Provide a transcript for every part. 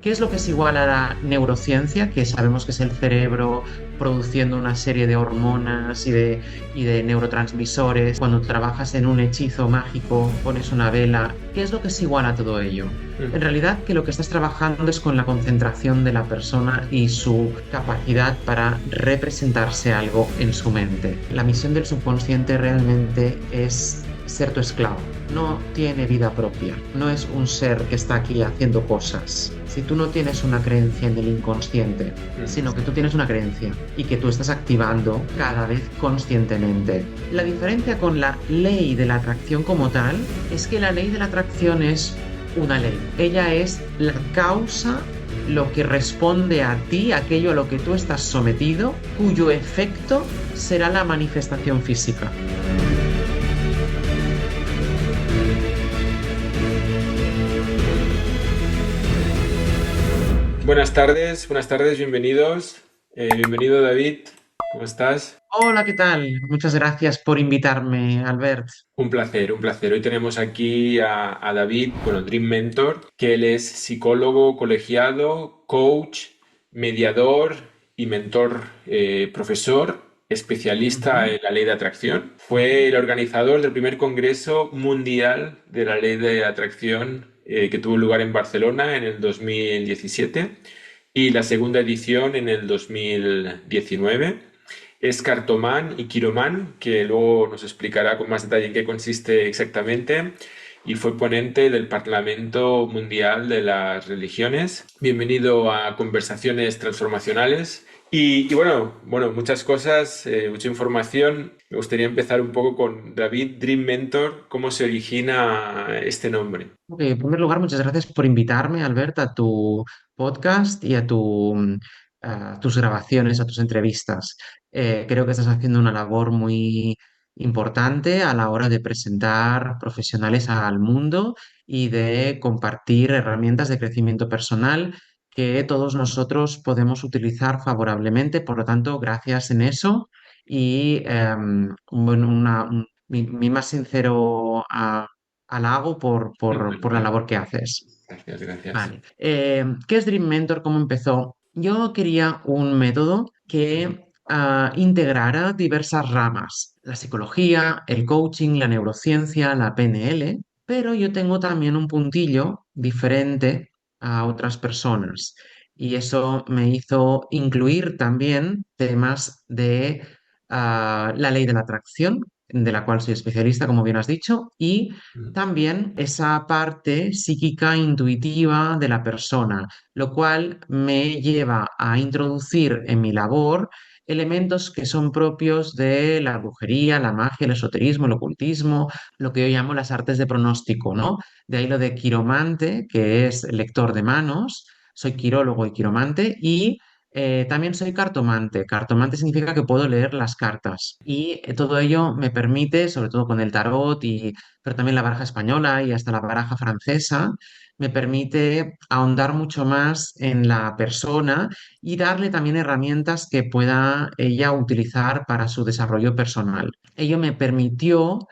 ¿Qué es lo que es igual a la neurociencia? Que sabemos que es el cerebro produciendo una serie de hormonas y de neurotransmisores. Cuando trabajas en un hechizo mágico, pones una vela. ¿Qué es lo que es igual a todo ello? En Ujú. realidad, que lo que estás trabajando es con la concentración de la persona y su capacidad para representarse algo en su mente. La misión del subconsciente realmente es ser tu esclavo. No tiene vida propia. No es un ser que está aquí haciendo cosas. Si tú no tienes una creencia en el inconsciente, Ujú. sino que tú tienes una creencia y que tú estás activando cada vez conscientemente. La diferencia con la ley de la atracción como tal es que la ley de la atracción es una ley. Ella es la causa, lo que responde a ti, aquello a lo que tú estás sometido, cuyo efecto será la manifestación física. Buenas tardes, bienvenidos. Bienvenido David, ¿cómo estás? Hola, ¿qué tal? Muchas gracias por invitarme, Albert. Un placer, un placer. Hoy tenemos aquí a David, bueno, Dream Mentor, que él es psicólogo colegiado, coach, mediador y mentor, profesor, especialista Ujú. en la ley de atracción. Fue el organizador del primer Congreso Mundial de la Ley de Atracción, que tuvo lugar en Barcelona en el 2017 y la segunda edición en el 2019. Es cartomán y quiromán, que luego nos explicará con más detalle en qué consiste exactamente, y fue ponente del Parlamento Mundial de las Religiones. Bienvenido a Conversaciones Transformacionales. Bueno, muchas cosas, mucha información. Me gustaría empezar un poco con David Dream Mentor. ¿Cómo se origina este nombre? Ok, en primer lugar, muchas gracias por invitarme, Albert, a tu podcast y a tus grabaciones, a tus entrevistas. Creo que estás haciendo una labor muy importante a la hora de presentar profesionales al mundo y de compartir herramientas de crecimiento personal que todos nosotros podemos utilizar favorablemente. Por lo tanto, gracias en eso y bueno, mi más sincero halago por la labor que haces. Gracias, gracias. Vale. ¿Qué es Dream Mentor? ¿Cómo empezó? Yo quería un método que integrara diversas ramas, la psicología, el coaching, la neurociencia, la PNL, pero yo tengo también un puntillo diferente a otras personas y eso me hizo incluir también temas de la ley de la atracción, de la cual soy especialista, como bien has dicho, y también esa parte psíquica intuitiva de la persona, lo cual me lleva a introducir en mi labor elementos que son propios de la brujería, la magia, el esoterismo, el ocultismo, lo que yo llamo las artes de pronóstico, ¿no? De ahí lo de quiromante, que es lector de manos, soy quirólogo y quiromante, y también soy cartomante. Cartomante significa que puedo leer las cartas y todo ello me permite, sobre todo con el tarot pero también la baraja española y hasta la baraja francesa, me permite ahondar mucho más en la persona y darle también herramientas que pueda ella utilizar para su desarrollo personal. Ello me permitió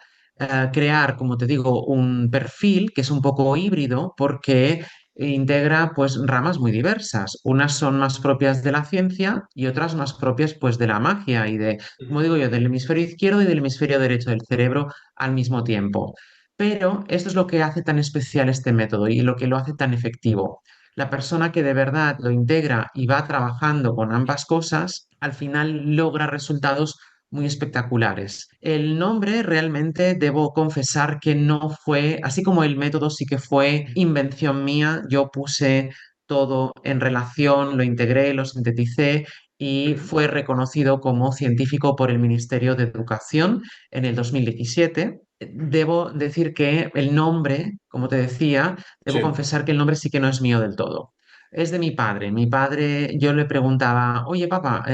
crear, como te digo, un perfil que es un poco híbrido porque integra pues ramas muy diversas. Unas son más propias de la ciencia y otras más propias pues de la magia y de, como digo yo, del hemisferio izquierdo y del hemisferio derecho del cerebro al mismo tiempo. Pero esto es lo que hace tan especial este método y lo que lo hace tan efectivo. La persona que de verdad lo integra y va trabajando con ambas cosas, al final logra resultados muy espectaculares. El nombre realmente debo confesar que no fue, así como el método sí que fue invención mía, yo puse todo en relación, lo integré, lo sinteticé y fue reconocido como científico por el Ministerio de Educación en el 2017. Debo decir que el nombre, como te decía, debo Sí. confesar que el nombre sí que no es mío del todo. Es de mi padre. Mi padre, yo le preguntaba, oye, papá,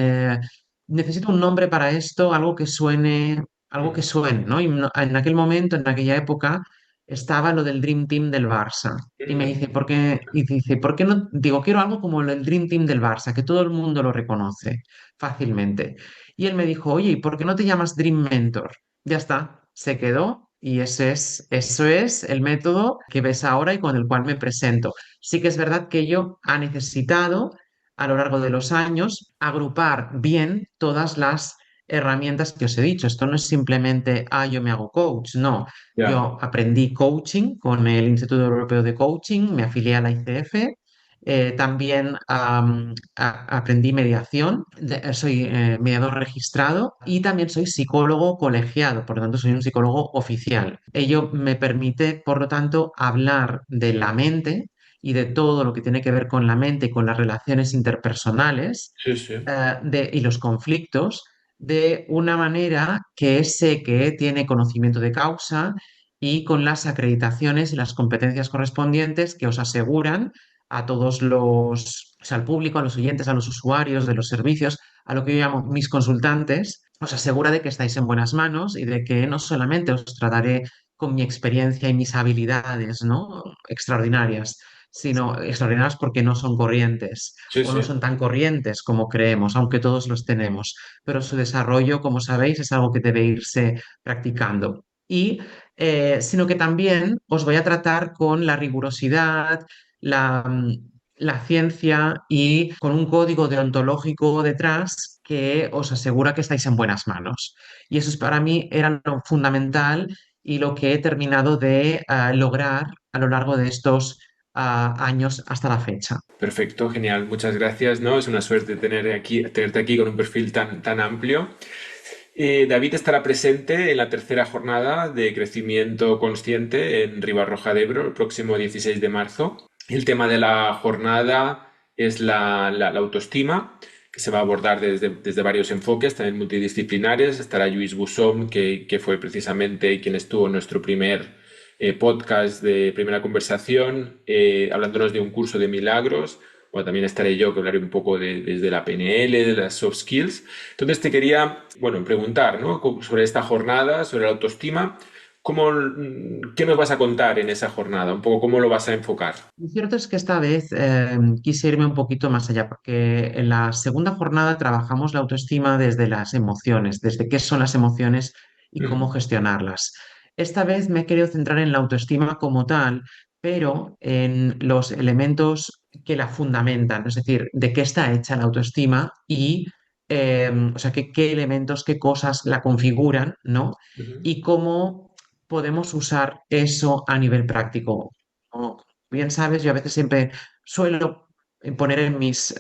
necesito un nombre para esto, algo que suene, ¿no? En aquel momento, en aquella época, estaba lo del Dream Team del Barça. Y me dice, ¿por qué? Y dice, ¿por qué no? Digo, quiero algo como el Dream Team del Barça, que todo el mundo lo reconoce fácilmente. Y él me dijo, oye, ¿y por qué no te llamas Dream Mentor? Ya está, se quedó Y eso es el método que ves ahora y con el cual me presento. Sí que es verdad que yo ha necesitado a lo largo de los años agrupar bien todas las herramientas que os he dicho. Esto no es simplemente, yo me hago coach, no. Ya, Yo aprendí coaching con el Instituto Europeo de Coaching, me afilié a la ICF. También aprendí mediación, soy mediador registrado y también soy psicólogo colegiado, por lo tanto soy un psicólogo oficial. Ello me permite, por lo tanto, hablar de la mente y de todo lo que tiene que ver con la mente y con las relaciones interpersonales sí, sí, y los conflictos de una manera que sé que tiene conocimiento de causa y con las acreditaciones y las competencias correspondientes que os aseguran a todos o sea, al público, a los oyentes, a los usuarios de los servicios, a lo que yo llamo mis consultantes, os asegura de que estáis en buenas manos y de que no solamente os trataré con mi experiencia y mis habilidades, ¿no? Extraordinarias, sino extraordinarias porque no son corrientes sí, o no sí. son tan corrientes como creemos, aunque todos los tenemos. Pero su desarrollo, como sabéis, es algo que debe irse practicando. Y sino que también os voy a tratar con la rigurosidad, la, la ciencia y con un código deontológico detrás que os asegura que estáis en buenas manos. Y eso es para mí era lo fundamental y lo que he terminado de lograr a lo largo de estos años hasta la fecha. Perfecto, genial, muchas gracias, ¿no? Es una suerte tenerte aquí con un perfil tan amplio. David estará presente en la tercera jornada de crecimiento consciente en Ribarroja de Ebro el próximo 16 de marzo. El tema de la jornada es la autoestima, que se va a abordar desde varios enfoques, también multidisciplinares. Estará Lluís Bussom, que fue precisamente quien estuvo en nuestro primer podcast de primera conversación, hablándonos de un curso de milagros. Bueno, también estaré yo que hablaré un poco desde la PNL, de las soft skills. Entonces te quería, bueno, preguntar, ¿no? Sobre esta jornada, sobre la autoestima. ¿Qué nos vas a contar en esa jornada? Un poco cómo lo vas a enfocar. Lo cierto es que esta vez quise irme un poquito más allá, porque en la segunda jornada trabajamos la autoestima desde las emociones, desde qué son las emociones y cómo Ujú, gestionarlas. Esta vez me he querido centrar en la autoestima como tal, pero en los elementos que la fundamentan, es decir, de qué está hecha la autoestima y, o sea, qué elementos, qué cosas la configuran, ¿no? ujú. Y cómo podemos usar eso a nivel práctico. ¿No? Bien sabes, yo a veces siempre suelo poner en mis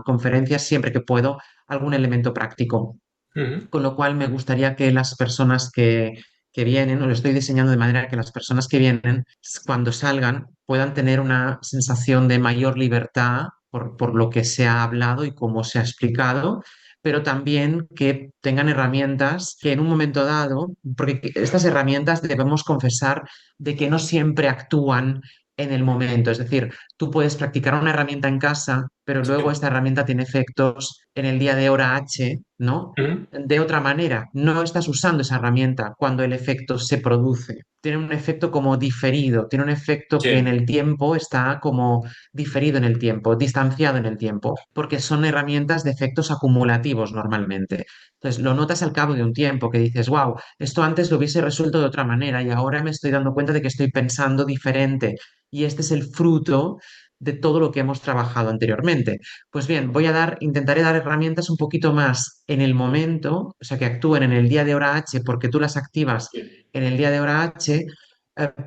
conferencias, siempre que puedo, algún elemento práctico, Ujú, con lo cual me gustaría que las personas que vienen, o lo estoy diseñando de manera que las personas que vienen, cuando salgan, puedan tener una sensación de mayor libertad por lo que se ha hablado y cómo se ha explicado, pero también que tengan herramientas que en un momento dado, porque estas herramientas debemos confesar de que no siempre actúan en el momento, es decir, tú puedes practicar una herramienta en casa, pero luego sí, esta herramienta tiene efectos en el día de hora H, ¿no? ujú, De otra manera, no estás usando esa herramienta cuando el efecto se produce. Tiene un efecto como diferido, tiene un efecto que en sí, el tiempo está como diferido en el tiempo, distanciado en el tiempo, porque son herramientas de efectos acumulativos normalmente. Entonces, lo notas al cabo de un tiempo que dices, wow, esto antes lo hubiese resuelto de otra manera y ahora me estoy dando cuenta de que estoy pensando diferente. Y este es el fruto de todo lo que hemos trabajado anteriormente. Pues bien, intentaré dar herramientas un poquito más en el momento, o sea, que actúen en el día de hora H porque tú las activas sí, en el día de hora H,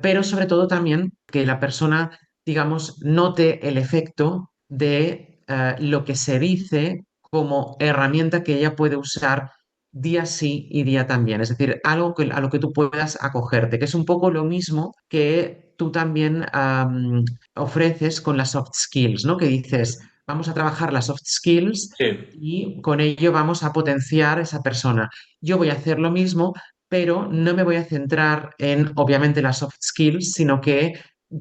pero sobre todo también que la persona, digamos, note el efecto de lo que se dice como herramienta que ella puede usar día sí y día también. Es decir, algo a lo que tú puedas acogerte, que es un poco lo mismo que tú también ofreces con las soft skills, ¿no? Que dices, vamos a trabajar las soft skills sí, y con ello vamos a potenciar a esa persona. Yo voy a hacer lo mismo, pero no me voy a centrar en, obviamente, las soft skills, sino que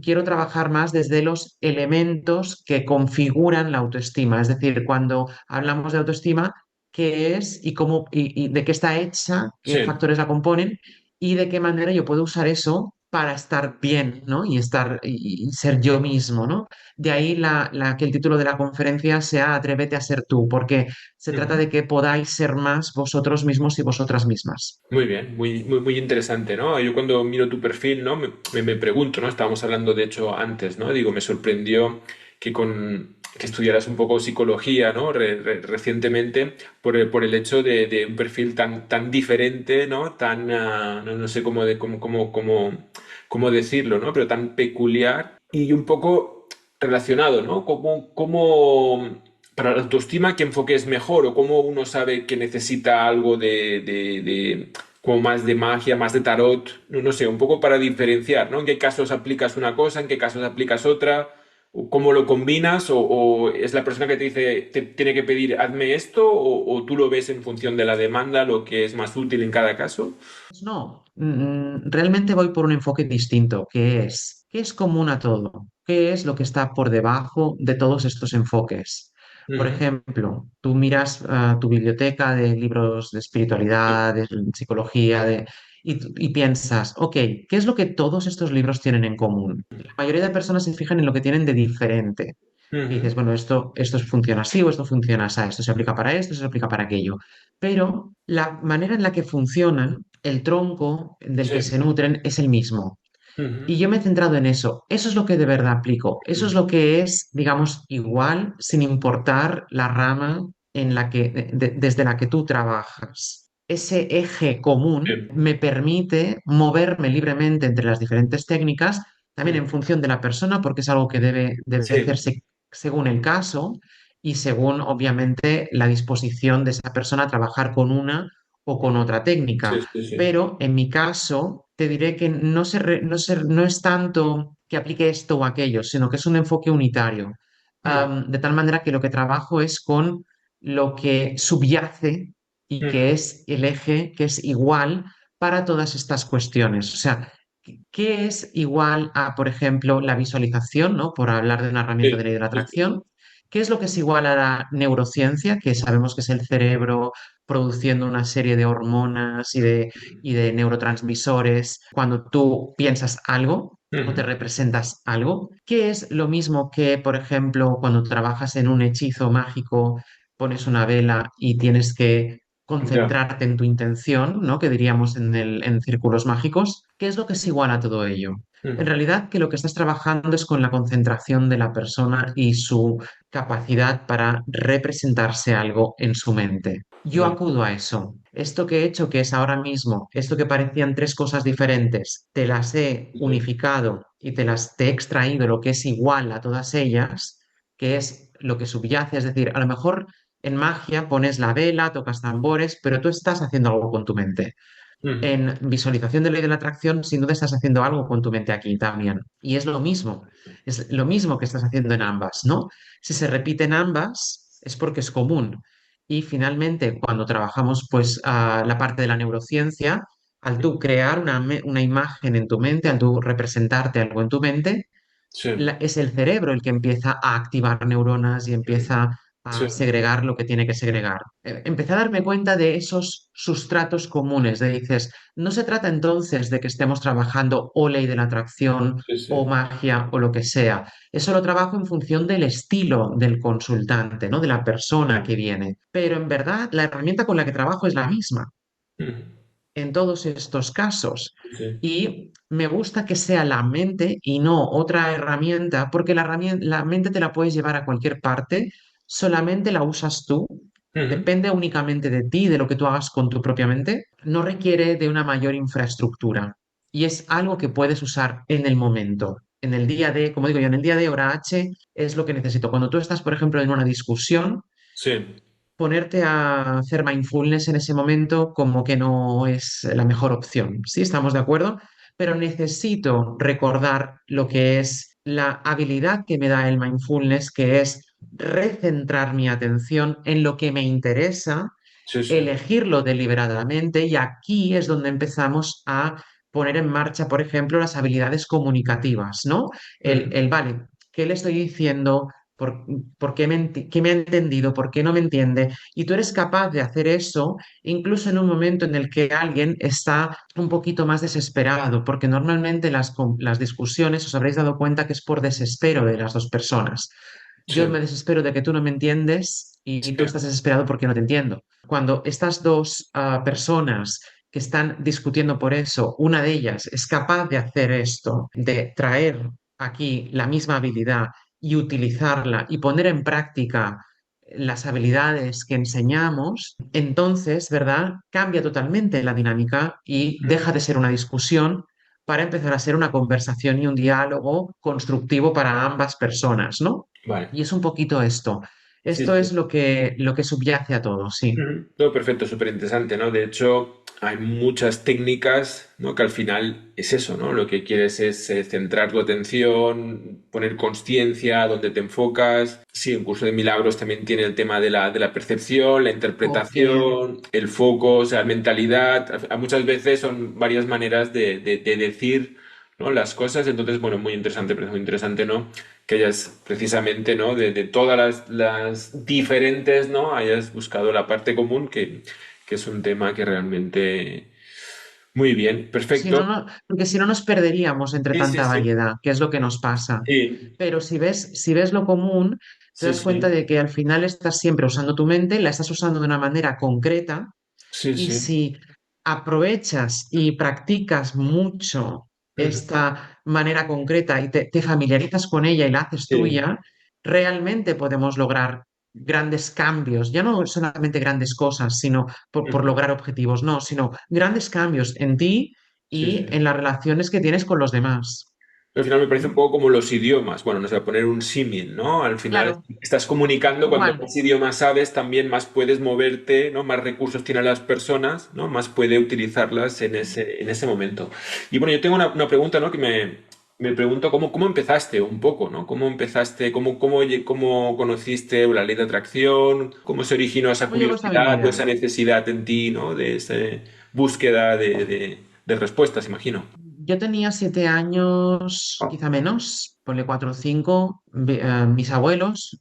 quiero trabajar más desde los elementos que configuran la autoestima. Es decir, cuando hablamos de autoestima, qué es y cómo y de qué está hecha, qué sí. factores la componen y de qué manera yo puedo usar eso para estar bien, ¿no? Y estar y ser yo mismo, ¿no? De ahí que el título de la conferencia sea Atrévete a ser tú, porque se trata Ujú. de que podáis ser más vosotros mismos y vosotras mismas. Muy bien, muy interesante, ¿no? Yo cuando miro tu perfil, ¿no? Me pregunto, ¿no? Estábamos hablando, de hecho, antes, ¿no? Digo, me sorprendió que estudiaras un poco psicología, ¿no? Recientemente, por el hecho de un perfil tan diferente, ¿no? Tan, no sé cómo decirlo, ¿no? Pero tan peculiar y un poco relacionado, ¿no? Para la autoestima, ¿qué enfoque es mejor? ¿O cómo uno sabe que necesita algo como más de magia, más de tarot? No sé, un poco para diferenciar, ¿no? ¿En qué casos aplicas una cosa, en qué casos aplicas otra? ¿O cómo lo combinas? ¿O es la persona que te dice, te tiene que pedir, hazme esto? ¿O tú lo ves en función de la demanda, lo que es más útil en cada caso? Pues no, realmente voy por un enfoque distinto, ¿qué es común a todo? ¿Qué es lo que está por debajo de todos estos enfoques? Por Ujú. ejemplo, tú miras tu biblioteca de libros de espiritualidad, de psicología, y piensas, ok, ¿qué es lo que todos estos libros tienen en común? La mayoría de personas se fijan en lo que tienen de diferente. Y Ujú. dices, bueno, esto funciona así o esto funciona así, esto se aplica para esto, se aplica para aquello. Pero la manera en la que funcionan, el tronco del que Sí. se nutren es el mismo. Ujú. Y yo me he centrado en eso. Eso es lo que de verdad aplico. Eso es lo que es, digamos, igual sin importar la rama en la desde la que tú trabajas. Ese eje común Sí. me permite moverme libremente entre las diferentes técnicas, también en Ujú. función de la persona, porque es algo que debe Sí. hacerse según el caso y según, obviamente, la disposición de esa persona a trabajar con una o con otra técnica. Sí, sí, sí. Pero en mi caso, te diré que no es tanto que aplique esto o aquello, sino que es un enfoque unitario. Ujú. De tal manera que lo que trabajo es con lo que subyace y que Ujú. es el eje, que es igual para todas estas cuestiones. O sea, ¿qué es igual a, por ejemplo, la visualización, ¿no? Por hablar de una herramienta Sí, de ley de la sí, sí. atracción. ¿Qué es lo que es igual a la neurociencia, que sabemos que es el cerebro produciendo una serie de hormonas y de neurotransmisores cuando tú piensas algo o te Ujú. representas algo? ¿Qué es lo mismo que, por ejemplo, cuando trabajas en un hechizo mágico, pones una vela y tienes que Ya. concentrarte en tu intención, ¿no? Que diríamos en círculos mágicos? ¿Qué es lo que es igual a todo ello? En Ujú. realidad, que lo que estás trabajando es con la concentración de la persona y su capacidad para representarse algo en su mente. Yo Muy acudo a eso. Esto que he hecho, que es ahora mismo, esto que parecían tres cosas diferentes, te las he bien. unificado y te he extraído lo que es igual a todas ellas, que es lo que subyace. Es decir, a lo mejor en magia pones la vela, tocas tambores, pero tú estás haciendo algo con tu mente. Ujú. En visualización de ley de la atracción, sin duda estás haciendo algo con tu mente aquí también. Y es lo mismo que estás haciendo en ambas, ¿no? Si se repiten ambas, es porque es común. Y finalmente, cuando trabajamos pues la parte de la neurociencia, al tú crear una imagen en tu mente, al tú representarte algo en tu mente, Sí. es el cerebro el que empieza a activar neuronas y empieza Sí. a segregar lo que tiene que segregar. Empecé a darme cuenta de esos sustratos comunes, de dices, no se trata entonces de que estemos trabajando o ley de la atracción Sí, o sí. magia o lo que sea. Eso lo trabajo en función del estilo del consultante, ¿no? De la persona que viene. Pero en verdad la herramienta con la que trabajo es la misma Ujú. en todos estos casos. Sí. Y me gusta que sea la mente y no otra herramienta, porque la mente te la puedes llevar a cualquier parte, solamente la usas tú, Ujú. depende únicamente de ti, de lo que tú hagas con tu propia mente, no requiere de una mayor infraestructura y es algo que puedes usar en el momento. En el día de, como digo yo, en el día de hora H es lo que necesito. Cuando tú estás, por ejemplo, en una discusión, Sí. ponerte a hacer mindfulness en ese momento como que no es la mejor opción. Sí, estamos de acuerdo, pero necesito recordar lo que es la habilidad que me da el mindfulness, que es recentrar mi atención en lo que me interesa, Sí, sí. elegirlo deliberadamente y aquí es donde empezamos a poner en marcha, por ejemplo, las habilidades comunicativas, ¿no? Ujú. Vale, ¿qué le estoy diciendo? ¿Por, por qué qué me ha entendido? ¿Por qué no me entiende? Y tú eres capaz de hacer eso incluso en un momento en el que alguien está un poquito más desesperado, porque normalmente las discusiones os habréis dado cuenta que es por desespero de las dos personas. Yo Sí, me desespero de que tú no me entiendes y sí. tú estás desesperado porque no te entiendo. Cuando estas dos personas que están discutiendo por eso, una de ellas es capaz de hacer esto, de traer aquí la misma habilidad y utilizarla y poner en práctica las habilidades que enseñamos, entonces, ¿verdad? Cambia totalmente la dinámica y deja de ser una discusión para empezar a ser una conversación y un diálogo constructivo para ambas personas, ¿no? Vale. Y es un poquito esto. Sí, Esto sí. es lo que subyace a todo, sí. Ujú. No, perfecto, súper interesante, ¿no? De hecho, hay muchas técnicas, ¿no? Que al final es eso, ¿no? Lo que quieres es centrar tu atención, poner consciencia, donde te enfocas. Sí, el curso de milagros también tiene el tema de la percepción, la Oh, qué bien. interpretación, el foco, o sea, mentalidad. Muchas veces son varias maneras de decir, ¿no? Las cosas. Entonces, bueno, muy interesante, pero muy interesante, ¿no? Que hayas precisamente, ¿no? De todas las diferentes, ¿no? Hayas buscado la parte común, que es un tema que realmente... Muy bien, Si no, perfecto. porque si no nos perderíamos entre Sí, sí, tanta sí. variedad, que es lo que nos pasa. Sí, Pero si ves lo común, te sí, das cuenta sí. de que al final estás siempre usando tu mente, la estás usando de una manera concreta Sí, y sí. si aprovechas y practicas mucho Ujú. esta manera concreta y te familiarizas con ella y la haces Sí. tuya, realmente podemos lograr grandes cambios, ya no solamente grandes cosas, sino por Ujú. lograr objetivos, no, sino grandes cambios en ti Sí, y sí. en las relaciones que tienes con los demás. Al final me parece un ¿Mm? poco como los idiomas. Bueno, no sé, poner un símil, ¿no? Al final Claro, estás comunicando, cuando igual. más idiomas sabes, también más puedes moverte, ¿no? Más recursos tienen las personas, ¿no? Más puede utilizarlas en ese momento. Y bueno, yo tengo una pregunta, ¿no? Me pregunto cómo empezaste un poco, ¿no? ¿Cómo empezaste? ¿Cómo conociste la ley de atracción? ¿Cómo se originó esa ¿Cómo llegó esta curiosidad o esa habilidad? necesidad en ti, ¿no? De esa búsqueda de respuestas, imagino. Yo tenía 7 años, quizá menos, ponle 4 o 5. Mis abuelos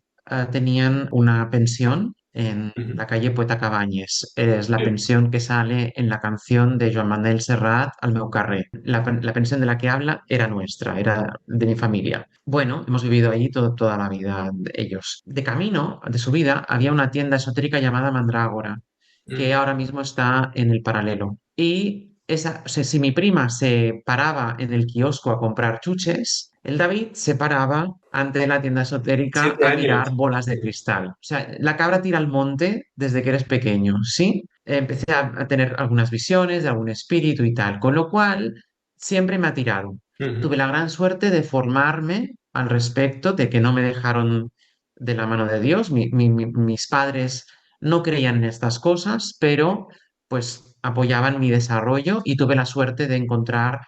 tenían una pensión en Ujú. la calle Poeta Cabáñez. Es la Sí. pensión que sale en la canción de Joan Manuel Serrat, Al meu carrer. La pensión de la que habla era nuestra, era de mi familia. Bueno, hemos vivido ahí toda la vida ellos. De camino de su vida había una tienda esotérica llamada Mandrágora, que Mm. ahora mismo está en el paralelo. Y esa, o sea, si mi prima se paraba en el kiosco a comprar chuches, el David se paraba ante la tienda esotérica Siete a mirar años. bolas de cristal. O sea, la cabra tira al monte desde que eres pequeño, ¿sí? Empecé a tener algunas visiones de algún espíritu y tal, con lo cual siempre me ha tirado. Ujú. Tuve la gran suerte de formarme al respecto, de que no me dejaron de la mano de Dios. Mis padres no creían en estas cosas, pero pues apoyaban mi desarrollo y tuve la suerte de encontrar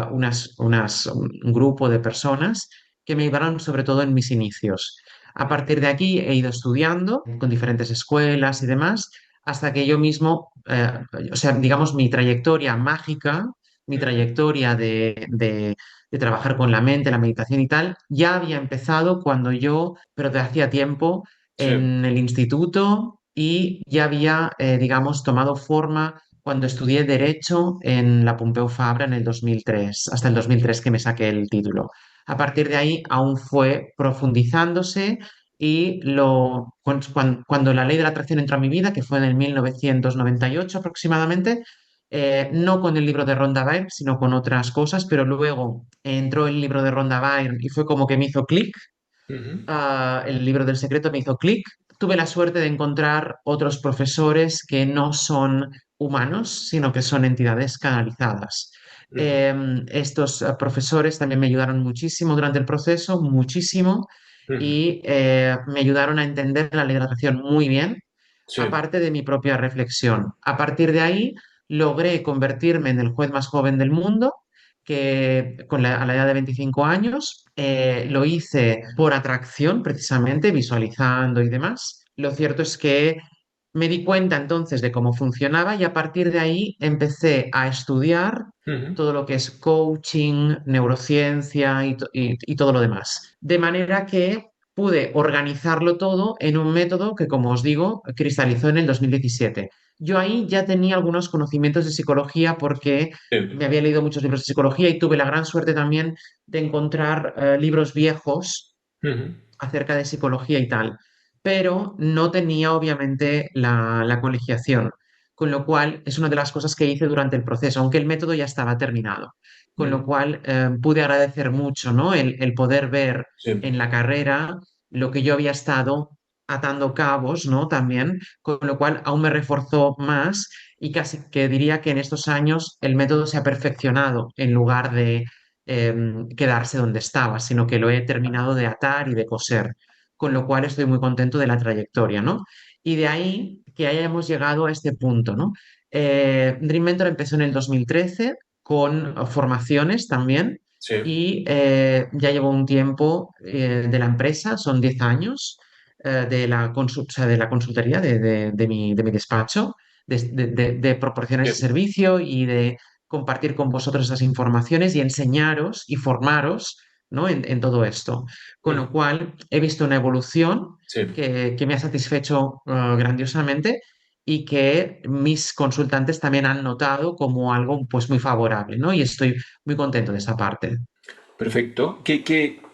un grupo de personas que me ayudaron sobre todo en mis inicios. A partir de aquí he ido estudiando con diferentes escuelas y demás, hasta que yo mismo, o sea, digamos, mi trayectoria mágica, mi Ujú. trayectoria de trabajar con la mente, la meditación y tal, ya había empezado cuando yo, pero de hacía tiempo, Sí. en el instituto y ya había, digamos, tomado forma cuando estudié Derecho en la Pompeu Fabra en el 2003, hasta el 2003 que me saqué el título. A partir de ahí aún fue profundizándose y cuando la ley de la atracción entró a mi vida, que fue en el 1998 aproximadamente, no con el libro de Rhonda Byrne, sino con otras cosas, pero luego entró el libro de Rhonda Byrne y fue como que me hizo clic. Ujú. El libro del secreto me hizo clic. Tuve la suerte de encontrar otros profesores que no son humanos, sino que son entidades canalizadas. Ujú. Estos profesores también me ayudaron muchísimo durante el proceso, muchísimo, Ujú. y me ayudaron a entender la ley de la atracción muy bien, Sí. aparte de mi propia reflexión. A partir de ahí logré convertirme en el juez más joven del mundo, que a la edad de 25 años lo hice por atracción, precisamente, visualizando y demás. Lo cierto es que me di cuenta entonces de cómo funcionaba y a partir de ahí empecé a estudiar Ujú. todo lo que es coaching, neurociencia y todo lo demás. De manera que pude organizarlo todo en un método que, como os digo, cristalizó en el 2017. Yo ahí ya tenía algunos conocimientos de psicología porque sí. me había leído muchos libros de psicología y tuve la gran suerte también de encontrar libros viejos Ujú. acerca de psicología y tal, pero no tenía obviamente la colegiación, con lo cual es una de las cosas que hice durante el proceso, aunque el método ya estaba terminado, con lo Ujú. cual pude agradecer mucho, ¿no? El poder ver Sí. en la carrera lo que yo había estado atando cabos, ¿no? También, con lo cual aún me reforzó más y casi que diría que en estos años el método se ha perfeccionado en lugar de quedarse donde estaba, sino que lo he terminado de atar y de coser, con lo cual estoy muy contento de la trayectoria, ¿no? Y de ahí que hayamos llegado a este punto, ¿no? Dream Mentor empezó en el 2013 con formaciones también Sí. y ya llevo un tiempo de la empresa, son 10 años o sea, de la consultoría de mi despacho, de proporcionar ese Sí. servicio y de compartir con vosotros esas informaciones y enseñaros y formaros, ¿no? en todo esto. Con Ujú. lo cual, he visto una evolución Sí. que me ha satisfecho grandiosamente y que mis consultantes también han notado como algo pues, muy favorable, ¿no? Y estoy muy contento de esa parte. Perfecto.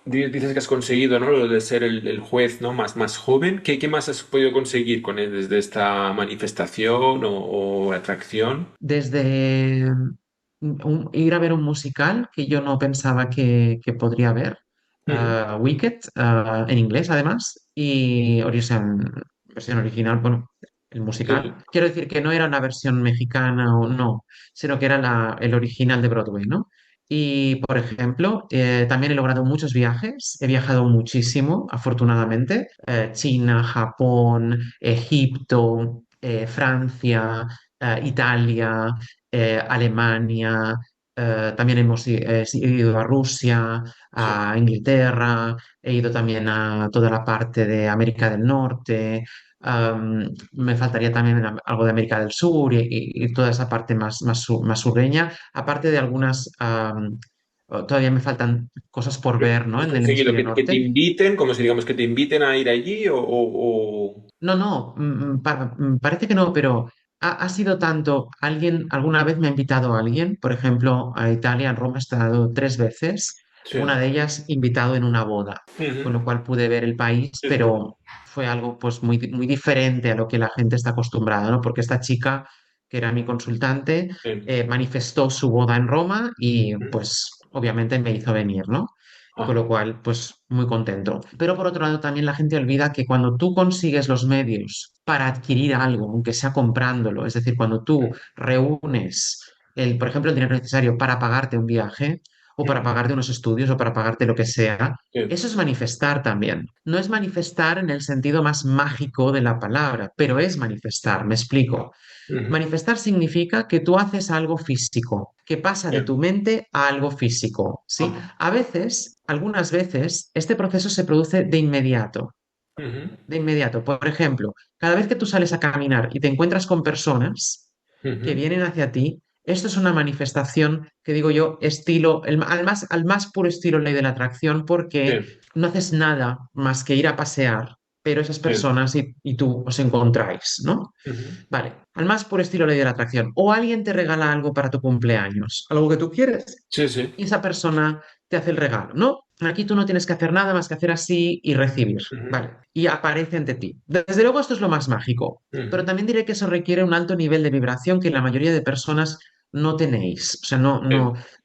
Dices que has conseguido, ¿no? Lo de ser el juez, ¿no? Más joven. ¿Qué más has podido conseguir con él desde esta manifestación o atracción? Desde ir a ver un musical que yo no pensaba que podría ver, Ujú. Wicked, en inglés además, y o sea, en versión original, bueno, el Sí. musical. Quiero decir que no era una versión mexicana o no, sino que era el original de Broadway, ¿no? Y, por ejemplo, también he logrado muchos viajes, he viajado muchísimo, afortunadamente, China, Japón, Egipto, Francia, Italia, Alemania, también he ido a Rusia, Sí. a Inglaterra, he ido también a toda la parte de América del Norte, me faltaría también algo de América del Sur y toda esa parte más sureña, aparte de algunas, todavía me faltan cosas por Pero ver, ¿no? ¿has En el conseguido hemisferio que te norte. inviten, como si digamos que te inviten a ir allí No, no, parece que no, pero ha sido tanto, alguna vez me ha invitado a alguien, por ejemplo, a Italia, en Roma he estado 3 veces, Sí. una de ellas invitado en una boda, Ujú. con lo cual pude ver el país, Sí, sí. pero fue algo pues muy diferente a lo que la gente está acostumbrada, ¿no? Porque esta chica, que era mi consultante, Sí. manifestó su boda en Roma y Ujú. pues obviamente me hizo venir, ¿no? Con Ajá. lo cual, pues muy contento. Pero por otro lado, también la gente olvida que cuando tú consigues los medios para adquirir algo, aunque sea comprándolo, es decir, cuando tú reúnes por ejemplo, el dinero necesario para pagarte un viaje o para Ujú. pagarte unos estudios o para pagarte lo que sea, Sí. eso es manifestar también. No es manifestar en el sentido más mágico de la palabra, pero es manifestar, me explico. Ujú. Manifestar significa que tú haces algo físico, que pasa de Bien. tu mente a algo físico, ¿sí? Ajá. A veces, algunas veces, este proceso se produce de inmediato, Ujú. de inmediato. Por ejemplo, cada vez que tú sales a caminar y te encuentras con personas que Ujú. vienen hacia ti, esto es una manifestación que digo yo, estilo, al más puro estilo ley de la atracción, porque Sí. no haces nada más que ir a pasear, pero esas Sí. personas y tú os encontráis, ¿no? Ujú. Vale, al más puro estilo ley de la atracción. O alguien te regala algo para tu cumpleaños, algo que tú quieres, Sí, sí. y esa persona te hace el regalo, ¿no? Aquí tú no tienes que hacer nada más que hacer así y recibir, Ujú. ¿vale? Y aparece ante ti. Desde luego esto es lo más mágico, pero Ujú. también diré que eso requiere un alto nivel de vibración que la mayoría de personas no tenéis. O sea, Sí.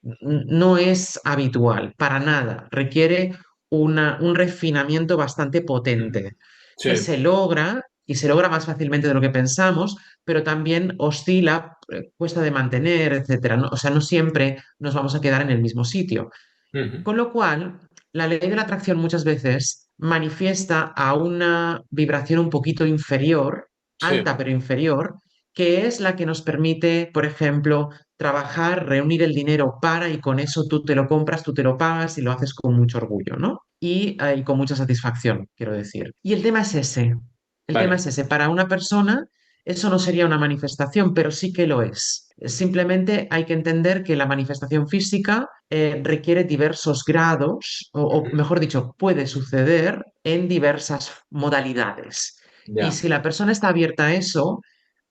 no es habitual, para nada. Requiere un refinamiento bastante Ujú. potente que Sí. se logra y se logra más fácilmente de lo que pensamos, pero también oscila, cuesta de mantener, etcétera, ¿no? O sea, no siempre nos vamos a quedar en el mismo sitio. Ujú. Con lo cual, la ley de la atracción muchas veces manifiesta a una vibración un poquito inferior, Sí. alta pero inferior, que es la que nos permite, por ejemplo, trabajar, reunir el dinero para y con eso tú te lo compras, tú te lo pagas y lo haces con mucho orgullo, ¿no? Y con mucha satisfacción, quiero decir. Y el tema es ese. El tema Vale. es ese. Para una persona eso no sería una manifestación, pero sí que lo es. Simplemente hay que entender que la manifestación física requiere diversos grados, o Ujú. mejor dicho, puede suceder en diversas modalidades. Y Ya. si la persona está abierta a eso,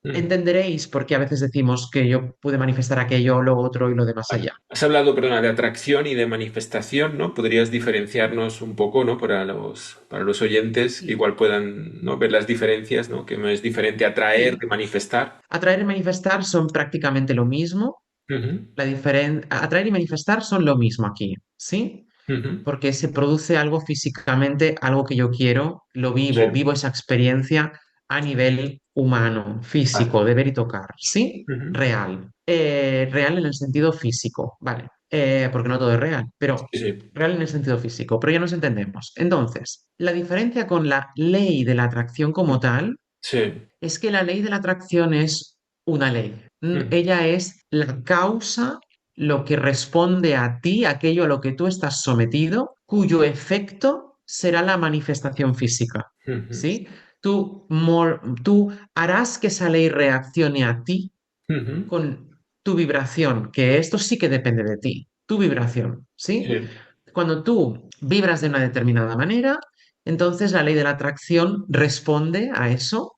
Mm. entenderéis por qué a veces decimos que yo pude manifestar aquello, lo otro y lo de más allá. Has hablado, perdona, de atracción y de manifestación, ¿no? ¿Podrías diferenciarnos un poco, ¿no? Para los oyentes que Sí. igual puedan, ¿no? ver las diferencias, ¿no? Que no es diferente atraer Sí. que manifestar. Atraer y manifestar son prácticamente lo mismo. Ujú, Atraer y manifestar son lo mismo aquí, ¿sí? ujú. Porque se produce algo físicamente, algo que yo quiero, lo Sí, vivo esa experiencia a nivel humano, vale. físico, de ver y tocar, ¿sí? Ujú. Real. Real en el sentido físico, ¿vale? Porque no todo es real, pero Sí, sí, real en el sentido físico, pero ya nos entendemos. Entonces, la diferencia con la ley de la atracción como tal sí. es que la ley de la atracción es una ley. Ujú, Ella es la causa, lo que responde a ti, aquello a lo que tú estás sometido, cuyo efecto será la manifestación física. ujú, ¿Sí? Tú harás que esa ley reaccione a ti ujú. con tu vibración, que esto sí que depende de ti, tu vibración, ¿sí? Sí. Cuando tú vibras de una determinada manera, entonces la ley de la atracción responde a eso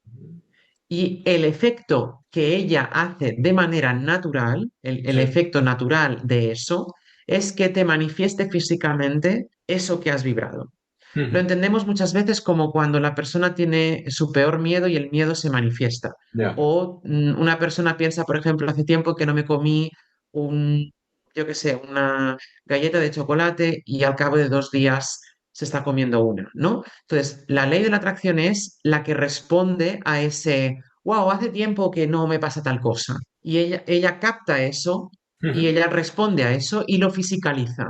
y el efecto que ella hace de manera natural, el Sí. efecto natural de eso, es que te manifieste físicamente eso que has vibrado. Lo Ujú. entendemos muchas veces como cuando la persona tiene su peor miedo y el miedo se manifiesta. Ya. O una persona piensa, por ejemplo, hace tiempo que no me comí un, yo qué sé, una galleta de chocolate y al cabo de 2 días se está comiendo una, ¿no? Entonces, la ley de la atracción es la que responde a ese, wow, hace tiempo que no me pasa tal cosa. Y ella capta eso y Ujú. ella responde a eso y lo fisicaliza,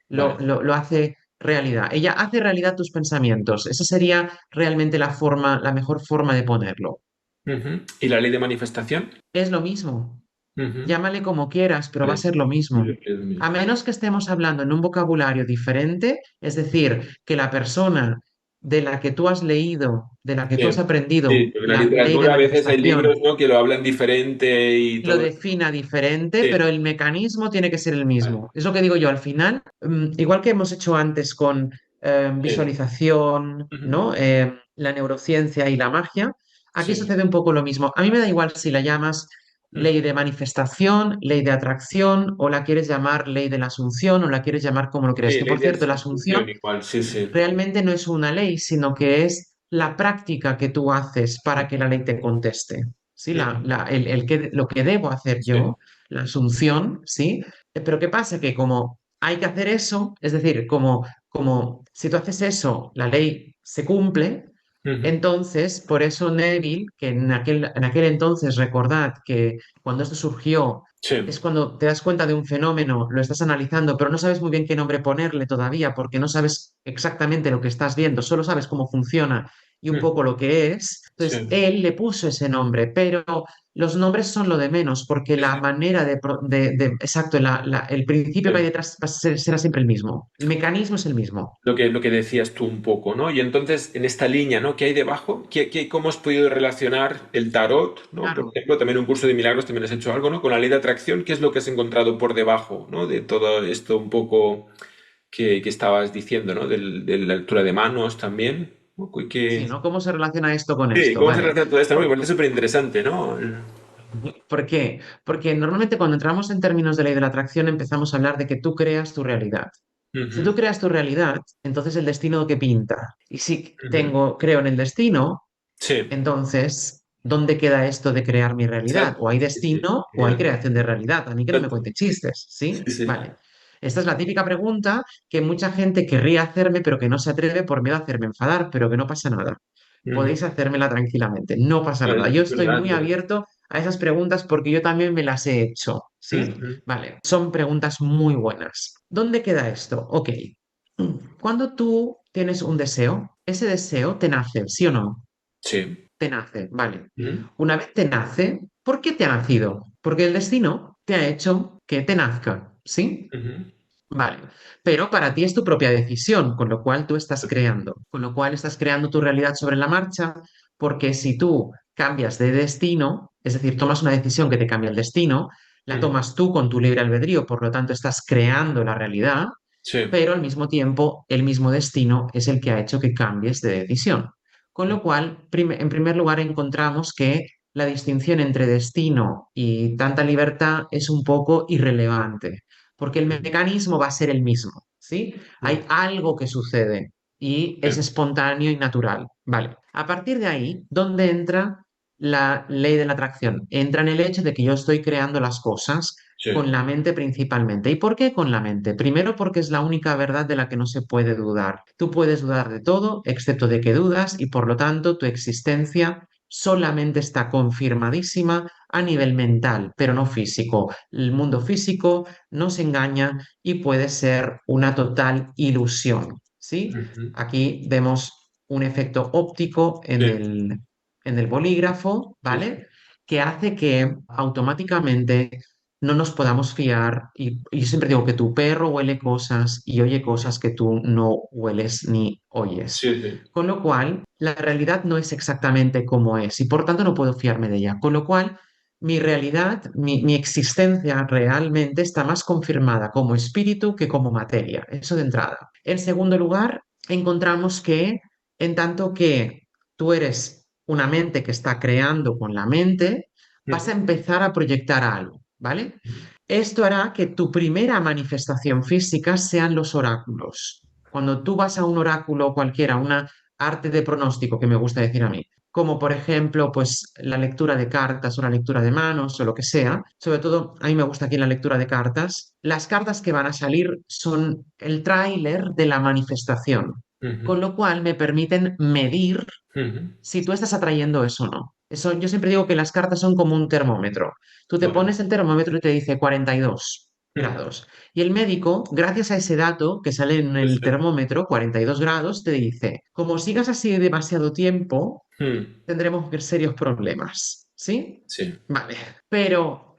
Vale. lo hace realidad. Ella hace realidad tus pensamientos. Esa sería realmente la mejor forma de ponerlo. Ujú. ¿Y la ley de manifestación? Es lo mismo. Ujú. Llámale como quieras, pero va a Vale. ser lo mismo. Es lo A mismo. menos que estemos hablando en un vocabulario diferente, es decir, que la persona de la que tú has leído, de la que tú has Sí, aprendido sí, porque en la la ley de literatura a veces hay manifestación, libros, ¿no? que lo hablan diferente y lo todo. defina diferente, Sí, pero el mecanismo tiene que ser el vale. mismo. Es lo que digo yo al final, igual que hemos hecho antes con Sí. visualización, Ujú. ¿no? La neurociencia y la magia, aquí Sí. sucede un poco lo mismo. A mí me da igual si la llamas ley Ujú. de manifestación, ley de atracción, o la quieres llamar ley de la asunción, o la quieres llamar como lo quieres. Sí, Que ley por de cierto, la asunción asunción igual, sí, sí. realmente no es una ley, sino que es la práctica que tú haces para que la ley te conteste. ¿Sí? Ujú. Lo que debo hacer Sí. yo, la asunción, ¿sí? Pero ¿qué pasa? Que como hay que hacer eso, es decir, como si tú haces eso, la ley se cumple, Ujú. entonces, por eso Neville, que en aquel entonces, recordad que cuando esto surgió, Sí. es cuando te das cuenta de un fenómeno, lo estás analizando, pero no sabes muy bien qué nombre ponerle todavía, porque no sabes exactamente lo que estás viendo, solo sabes cómo funciona y un Ujú. poco lo que es. Entonces, Sí. él le puso ese nombre, pero los nombres son lo de menos, porque Sí, la sí. manera exacto, el principio que hay Sí. detrás será siempre el mismo. El mecanismo es el mismo. Lo que decías tú un poco, ¿no? Y entonces, en esta línea, ¿no? ¿Qué hay debajo? ¿Cómo has podido relacionar el tarot, ¿no? Por Claro. ejemplo, también un curso de milagros también has hecho algo, ¿no? Con la ley de atracción, ¿qué es lo que has encontrado por debajo, ¿no? De todo esto un poco que estabas diciendo, ¿no? De la lectura de manos también. ¿No? Sí, ¿no? ¿Cómo se relaciona esto con Sí, esto? ¿cómo se Vale. relaciona todo esto? ¿No? Me Por- parece súper interesante, ¿no? ¿Por qué? Porque normalmente cuando entramos en términos de ley de la atracción empezamos a hablar de que tú creas tu realidad. Si tú Ujú, creas tu realidad, entonces el destino que pinta. Y si ujú. creo en el destino, Sí, entonces, ¿dónde queda esto de crear mi realidad? exacto. O hay Sí, sí, destino o hay genial. creación de realidad. A mí que no me Exacto. cuenten chistes, Sí, ¿sí? sí. Vale. Esta es la típica pregunta que mucha gente querría hacerme, pero que no se atreve por miedo a hacerme enfadar, pero que no pasa nada. Ujú. Podéis hacérmela tranquilamente, no pasa nada. Yo Es estoy verdad, es muy verdad. abierto a esas preguntas porque yo también me las he hecho, ¿sí? Ujú. Vale, son preguntas muy buenas. ¿Dónde queda esto? Ok. Cuando tú tienes un deseo, ese deseo te nace, ¿sí o no? Sí. Te nace, vale. Ujú. Una vez te nace, ¿por qué te ha nacido? Porque el destino te ha hecho que te nazca, ¿sí? Ujú. Vale. Pero para ti es tu propia decisión, con lo cual tú estás creando, con lo cual estás creando tu realidad sobre la marcha, porque si tú cambias de destino, es decir, tomas una decisión que te cambia el destino, la Ujú. tomas tú con tu libre albedrío, por lo tanto estás creando la realidad, Sí. pero al mismo tiempo el mismo destino es el que ha hecho que cambies de decisión. Con lo cual, en primer lugar, encontramos que la distinción entre destino y tanta libertad es un poco irrelevante, porque el Ujú. mecanismo va a ser el mismo, ¿sí? Hay Ujú. algo que sucede y es Sí. espontáneo y natural. Vale. A partir de ahí, ¿dónde entra la ley de la atracción? Entra en el hecho de que yo estoy creando las cosas con Sí. la mente principalmente. ¿Y por qué con la mente? Primero porque es la única verdad de la que no se puede dudar. Tú puedes dudar de todo, excepto de que dudas, y por lo tanto tu existencia solamente está confirmadísima a nivel mental, pero no físico. El mundo físico nos engaña y puede ser una total ilusión, ¿sí? Ujú. Aquí vemos un efecto óptico Sí. en el bolígrafo, Sí, sí. ¿vale? Que hace que automáticamente no nos podamos fiar. Y yo siempre digo que tu perro huele cosas y oye cosas que tú no hueles ni oyes. Sí, sí. Con lo cual, la realidad no es exactamente como es y por tanto no puedo fiarme de ella. Con lo cual, mi realidad, mi existencia realmente está más confirmada como espíritu que como materia. Eso de entrada. En segundo lugar, encontramos que en tanto que tú eres una mente que está creando con la mente, vas a Ujú. empezar a proyectar algo, ¿vale? Ujú. Esto hará que tu primera manifestación física sean los oráculos. Cuando tú vas a un oráculo cualquiera, una arte de pronóstico que me gusta decir a mí, como por ejemplo, pues la lectura de cartas o la lectura de manos o lo que sea, sobre todo a mí me gusta aquí en la lectura de cartas, las cartas que van a salir son el tráiler de la manifestación, Ujú. con lo cual me permiten medir Ujú. si tú estás atrayendo eso o no. Eso, yo siempre digo que las cartas son como un termómetro. Tú te Vale. pones el termómetro y te dice 42 Ujú. grados. Y el médico, gracias a ese dato que sale en Sí, el sí. termómetro, 42 grados, te dice, como sigas así demasiado tiempo, Mm. tendremos serios problemas. ¿Sí? Sí. Vale. Pero,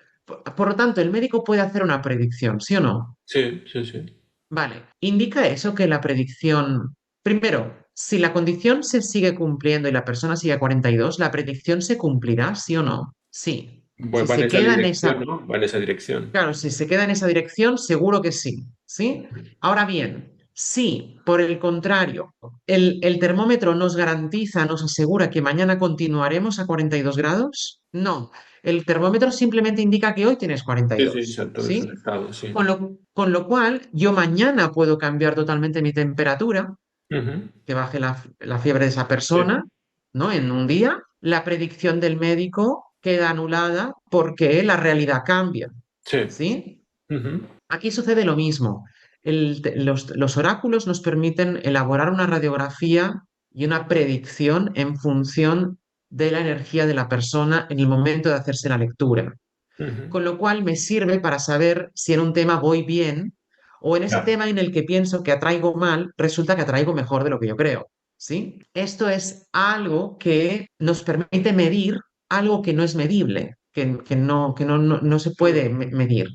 por lo tanto, el médico puede hacer una predicción, ¿sí o no? Sí, sí, sí. Vale, ¿indica eso que la predicción, primero, si la condición se sigue cumpliendo y la persona sigue a 42, la predicción se cumplirá, sí o no? Sí. Si Va en se esa queda en dirección, esa, ¿no? Va en esa dirección. claro, si se queda en esa dirección, seguro que sí, ¿sí? Ahora bien, si por el contrario el termómetro nos garantiza, nos asegura que mañana continuaremos a 42 grados, no. El termómetro simplemente indica que hoy tienes Sí, sí, 42, exacto, es un ¿sí? estado, sí. Con lo cual, yo mañana puedo cambiar totalmente mi temperatura, Ujú. que baje la fiebre de esa Sí, persona, ¿no? En un día, la predicción del médico queda anulada porque la realidad cambia, sí. ¿sí? Ujú. Aquí sucede lo mismo. Los oráculos nos permiten elaborar una radiografía y una predicción en función de la energía de la persona en el momento de hacerse la lectura, Ujú. con lo cual me sirve para saber si en un tema voy bien o en ese Ya. tema en el que pienso que atraigo mal, resulta que atraigo mejor de lo que yo creo, ¿sí? Esto es algo que nos permite medir algo que no es medible, que no se puede medir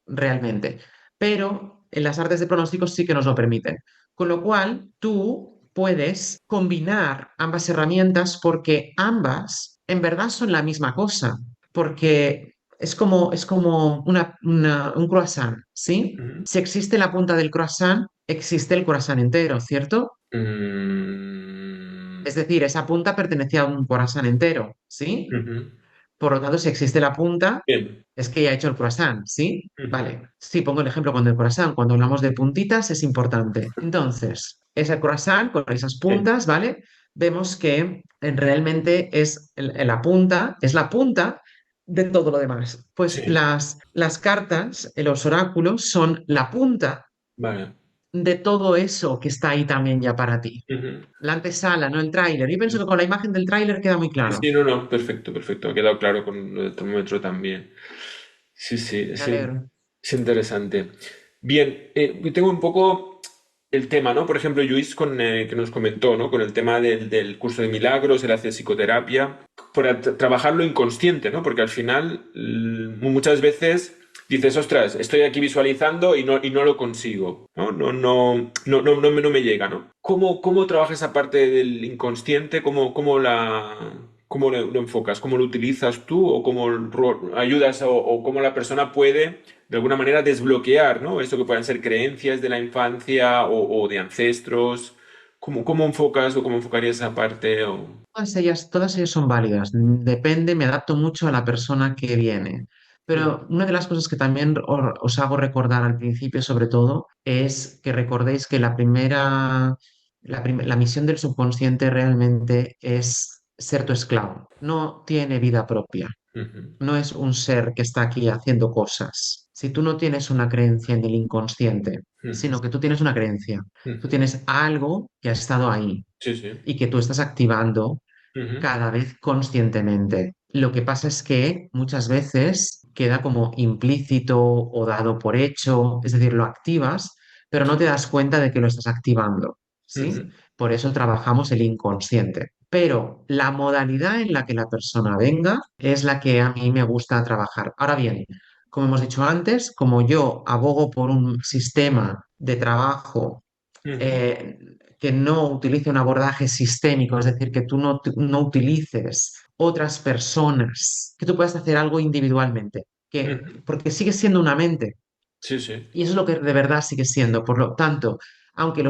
realmente, pero en las artes de pronóstico sí que nos lo permiten. Con lo cual, tú puedes combinar ambas herramientas porque ambas en verdad son la misma cosa, porque es como un croissant, ¿sí? Ujú. Si existe la punta del croissant, existe el croissant entero, ¿cierto? Mm. Es decir, esa punta pertenecía a un croissant entero, ¿sí? Ujú. Por lo tanto, si existe la punta, Bien. es que ya ha hecho el croissant, ¿sí? Ujú. Vale. Sí, pongo el ejemplo con el croissant. Cuando hablamos de puntitas es importante. Entonces, ese croissant con esas Sí, puntas, ¿vale? Vemos que realmente es la punta, es la punta de todo lo demás. Pues sí. las cartas, los oráculos, son la punta Vale. de todo eso que está ahí también ya para ti. Ujú. La antesala, no el tráiler. Yo pienso que con la imagen del tráiler queda muy Sí, claro. sí, no, no, perfecto, perfecto. Ha quedado claro con lo del termómetro también. Sí, sí, Me alegro. es interesante. Bien, yo tengo un poco el tema, ¿no? Por ejemplo, Luis que nos comentó, ¿no? Con el tema del curso de milagros, él hace psicoterapia, para trabajar lo inconsciente, ¿no? Porque al final, muchas veces dices, ostras, estoy aquí visualizando y no lo consigo, ¿no? No me llega, ¿no? ¿Cómo trabaja esa parte del inconsciente? ¿Cómo cómo lo enfocas? ¿Cómo lo utilizas tú o cómo ayudas o cómo la persona puede de alguna manera desbloquear, ¿no? Esto que puedan ser creencias de la infancia o de ancestros. ¿Cómo enfocas o cómo enfocarías esa parte? Todas ellas son válidas. Depende, me adapto mucho a la persona que viene. Ujú, Pero una de las cosas que también os hago recordar al principio, sobre todo, es que recordéis que la misión del subconsciente realmente es ser tu esclavo. No tiene vida propia. ujú, No es un ser que está aquí haciendo cosas. Si tú no tienes una creencia en el inconsciente, ujú, sino que tú tienes una creencia, tú ujú. tienes algo que ha estado ahí Sí, sí. y que tú estás activando Ujú, cada vez conscientemente. Lo que pasa es que muchas veces queda como implícito o dado por hecho, es decir, lo activas, pero no te das cuenta de que lo estás activando, ¿sí? ujú, Por eso trabajamos el inconsciente. Pero la modalidad en la que la persona venga es la que a mí me gusta trabajar. Ahora bien, como hemos dicho antes, como yo abogo por un sistema de trabajo ujú, eh, que no utilice un abordaje sistémico, es decir, que tú no utilices otras personas, que tú puedas hacer algo individualmente, ujú. porque sigue siendo una mente Sí, sí. y eso es lo que de verdad sigue siendo. Por lo tanto, aunque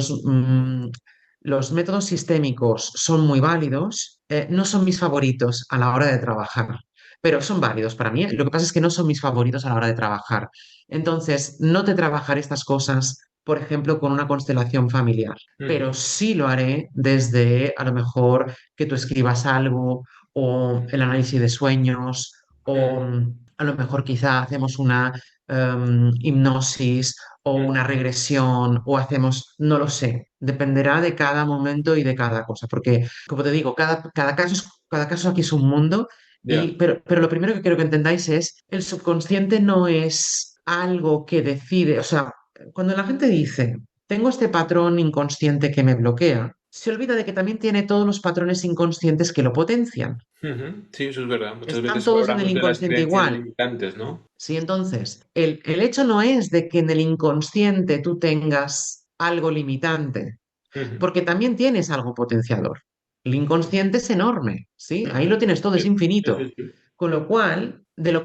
los métodos sistémicos son muy válidos, no son mis favoritos a la hora de trabajar. Pero son válidos para mí. Lo que pasa es que no son mis favoritos a la hora de trabajar. Entonces, no te trabajaré estas cosas, por ejemplo, con una constelación familiar, Ujú, pero sí lo haré desde a lo mejor que tú escribas algo o el análisis de sueños o ujú, a lo mejor quizá hacemos una hipnosis o una ujú. regresión o hacemos, no lo sé, dependerá de cada momento y de cada cosa, porque como te digo, cada caso aquí es un mundo, Ya. pero lo primero que quiero que entendáis es, el subconsciente no es algo que decide, o sea, cuando la gente dice, tengo este patrón inconsciente que me bloquea, se olvida de que también tiene todos los patrones inconscientes que lo potencian. Ujú. Sí, eso es verdad. Muchas Están veces solo todos en el hablamos de las inconsciente creencias igual. limitantes, ¿no? Sí, entonces, el hecho no es de que en el inconsciente tú tengas algo limitante, Ujú, porque también tienes algo potenciador. El inconsciente es enorme, ¿sí? Ahí ujú. lo tienes todo, es Sí, sí, infinito. sí, sí. Con lo cual, de lo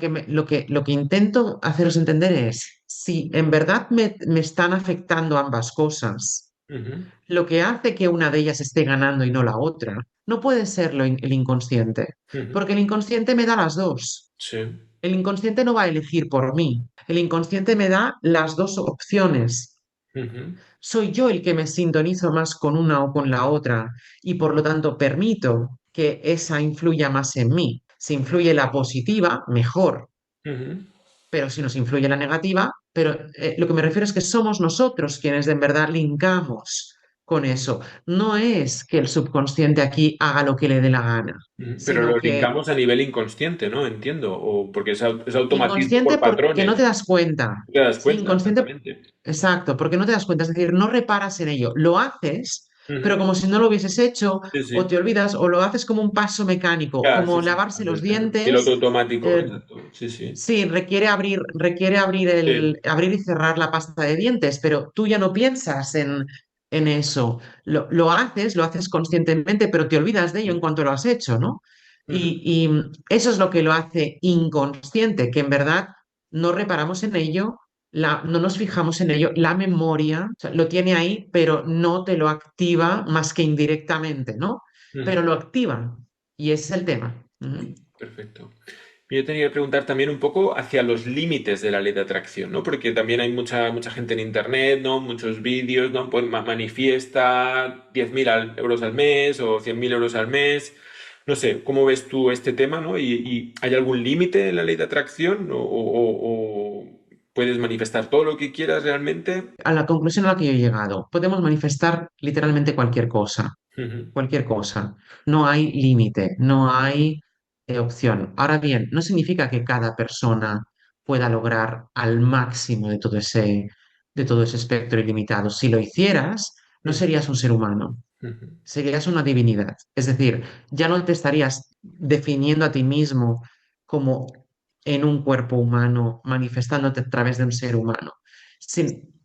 que intento haceros entender es, si en verdad me están afectando ambas cosas, Ujú, lo que hace que una de ellas esté ganando y no la otra, no puede ser el inconsciente, ujú. porque el inconsciente me da las dos. Sí. El inconsciente no va a elegir por mí. El inconsciente me da las dos opciones. Ujú, Soy yo el que me sintonizo más con una o con la otra y por lo tanto permito que esa influya más en mí. Si influye la positiva, mejor, ujú, pero si nos influye la negativa, pero lo que me refiero es que somos nosotros quienes de en verdad linkamos con eso. No es que el subconsciente aquí haga lo que le dé la gana, ujú. Pero sino lo que linkamos a nivel inconsciente, ¿no? Entiendo. O porque es automatismo inconsciente por porque no patrones. te das cuenta. ¿No te das Sí, cuenta? inconsciente, Exactamente. exacto, porque no te das cuenta. Es decir, no reparas en ello. Lo haces, pero Ujú. como si no lo hubieses hecho, Sí, o sí. te olvidas, o lo haces como un paso mecánico, Ya, sí, como sí. lavarse los Piloto dientes. automático, eh, exacto. Sí, sí. sí, Sí. abrir y cerrar la pasta de dientes, pero tú ya no piensas en eso. Lo haces conscientemente, pero te olvidas de ello en cuanto lo has hecho, ¿no? Ujú, Y eso es lo que lo hace inconsciente, que en verdad no reparamos en ello, no nos fijamos en ello. La memoria, o sea, lo tiene ahí, pero no te lo activa más que indirectamente, ¿no? Pero ujú. lo activa. Y ese es el tema. Ujú. Perfecto. Yo tenía que preguntar también un poco hacia los límites de la ley de atracción, ¿no? Porque también hay mucha gente en internet, ¿no? Muchos vídeos, ¿no? Pues manifiesta 10.000 euros al mes o 100.000 euros al mes. No sé, ¿cómo ves tú este tema, ¿no? ¿Y hay algún límite en la ley de atracción? ¿O puedes manifestar todo lo que quieras realmente? A la conclusión a la que yo he llegado, podemos manifestar literalmente Ujú, cualquier cosa. No hay límite, no hay opción. Ahora bien, no significa que cada persona pueda lograr al máximo de todo ese espectro ilimitado. Si lo hicieras, no ujú, serías un ser humano, ujú, serías una divinidad. Es decir, ya no te estarías definiendo a ti mismo como en un cuerpo humano, manifestándote a través de un ser humano,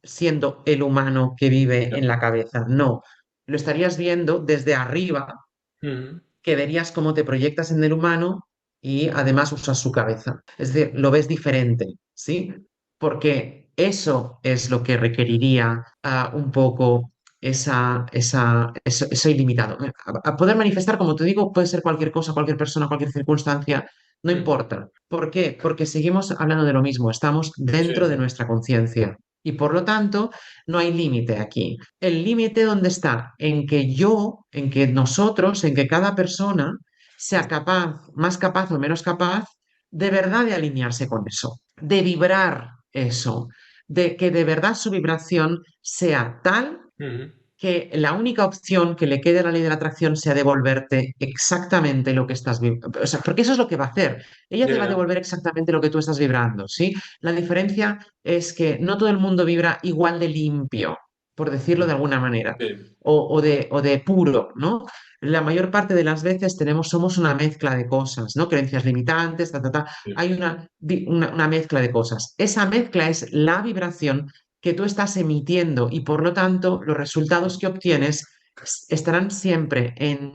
siendo el humano que vive ya, en la cabeza. No, lo estarías viendo desde arriba, ujú, que verías cómo te proyectas en el humano y además usas su cabeza. Es decir, lo ves diferente, ¿sí? Porque eso es lo que requeriría un poco eso ilimitado. A poder manifestar, como te digo, puede ser cualquier cosa, cualquier persona, cualquier circunstancia, no Ujú. importa. ¿Por qué? Porque seguimos hablando de lo mismo, estamos dentro de Sí. nuestra conciencia y por lo tanto no hay límite aquí. El límite dónde está, en que yo, en que nosotros, en que cada persona sea capaz, más capaz o menos capaz, de verdad de alinearse con eso, de vibrar eso, de que de verdad su vibración sea tal Ujú. que la única opción que le quede a la ley de la atracción sea devolverte exactamente lo que estás vibrando. O sea, porque eso es lo que va a hacer. Ella te Ya, va a ya. devolver exactamente lo que tú estás vibrando, ¿sí? La diferencia es que no todo el mundo vibra igual de limpio, por decirlo de alguna manera, Sí, o de puro, ¿no? La mayor parte de las veces somos una mezcla de cosas, ¿no? Creencias limitantes, ta, ta, ta. sí. Hay una mezcla de cosas. Esa mezcla es la vibración que tú estás emitiendo y por lo tanto los resultados que obtienes estarán siempre en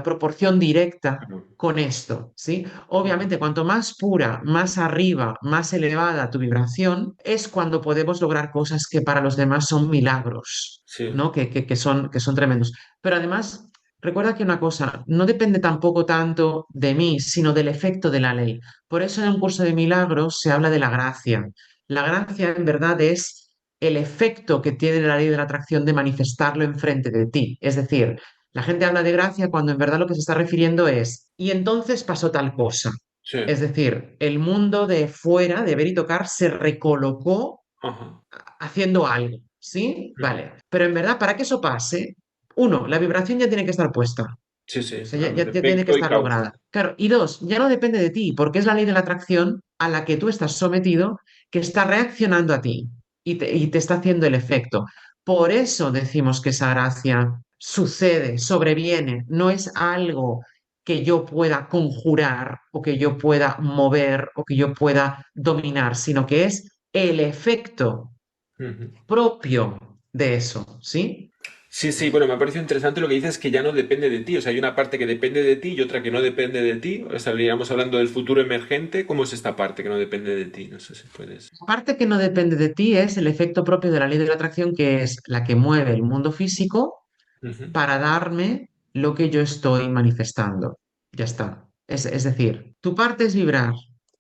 proporción directa Claro. con esto, ¿sí? Ujú. Obviamente, cuanto más pura, más arriba, más elevada tu vibración, es cuando podemos lograr cosas que para los demás son milagros, Sí, ¿no? Que son tremendos. Pero además, recuerda que una cosa, no depende tampoco tanto de mí, sino del efecto de la ley. Por eso en un curso de milagros se habla de la gracia. La gracia en verdad es el efecto que tiene la ley de la atracción de manifestarlo enfrente de ti. Es decir, la gente habla de gracia cuando en verdad lo que se está refiriendo es, y entonces pasó tal cosa. sí. Es decir, el mundo de fuera, de ver y tocar, se recolocó Ajá. haciendo algo, ¿sí? Ujú. Vale. Pero en verdad, para que eso pase, uno, la vibración ya tiene que estar puesta. Sí, O sí, sea, ya, hablamos ya- de ya tiene que efecto y estar causa. lograda. Claro, y dos, ya no depende de ti, porque es la ley de la atracción a la que tú estás sometido que está reaccionando a ti y te está haciendo el efecto. Por eso decimos que esa gracia sucede, sobreviene, no es algo que yo pueda conjurar o que yo pueda mover o que yo pueda dominar, sino que es el efecto Ujú. propio de eso, ¿sí? Sí, sí, bueno, me ha parecido interesante lo que dices que ya no depende de ti. O sea, hay una parte que depende de ti y otra que no depende de ti. Estaríamos hablando del futuro emergente. ¿Cómo es esta parte que no depende de ti? No sé si puedes. La parte que no depende de ti es el efecto propio de la ley de la atracción, que es la que mueve el mundo físico Ujú. para darme lo que yo estoy manifestando. Ya está. Es decir, tu parte es vibrar,